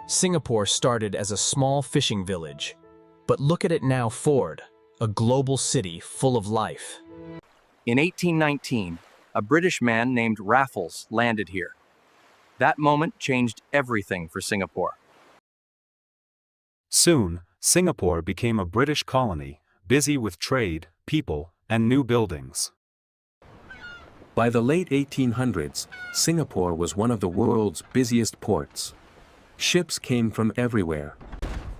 Singapore started as a small fishing village, but look at it now forward, a global city full of life. In 1819, a British man named Raffles landed here. That moment changed everything for Singapore. Soon, Singapore became a British colony, busy with trade, people, and new buildings. By the late 1800s, Singapore was one of the world's busiest ports. Ships came from everywhere.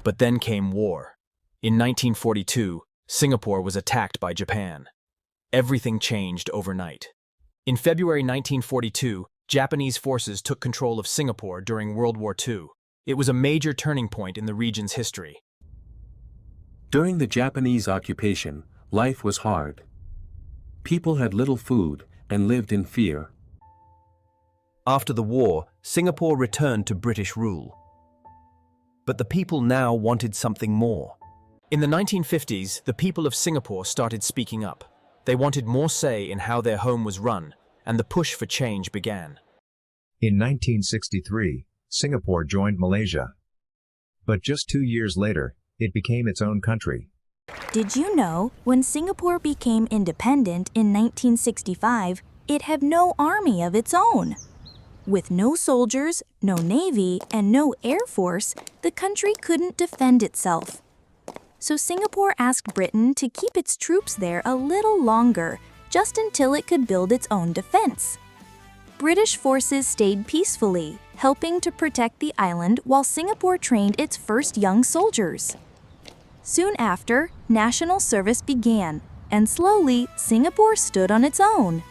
But then came war. In 1942, Singapore was attacked by Japan. Everything changed overnight. In February 1942, Japanese forces took control of Singapore during World War II. It was a major turning point in the region's history. During the Japanese occupation, life was hard. People had little food and lived in fear. After the war, Singapore returned to British rule. But the people now wanted something more. In the 1950s, the people of Singapore started speaking up. They wanted more say in how their home was run, and the push for change began. In 1963, Singapore joined Malaysia. But just 2 years later, it became its own country. Did you know, when Singapore became independent in 1965, it had no army of its own? With no soldiers, no navy, and no air force, the country couldn't defend itself. So Singapore asked Britain to keep its troops there a little longer, just until it could build its own defense. British forces stayed peacefully, helping to protect the island while Singapore trained its first young soldiers. Soon after, national service began, and slowly, Singapore stood on its own.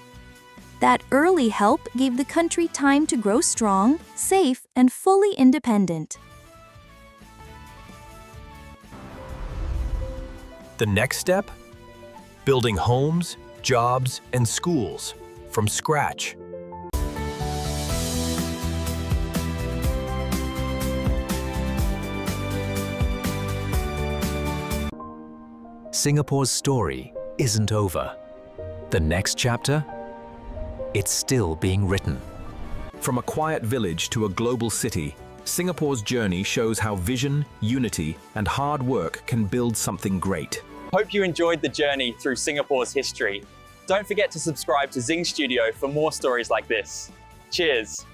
That early help gave the country time to grow strong, safe, and fully independent. The next step? Building homes, jobs, and schools from scratch. Singapore's story isn't over. The next chapter? It's still being written. From a quiet village to a global city, Singapore's journey shows how vision, unity, and hard work can build something great. Hope you enjoyed the journey through Singapore's history. Don't forget to subscribe to Zing Studio for more stories like this. Cheers!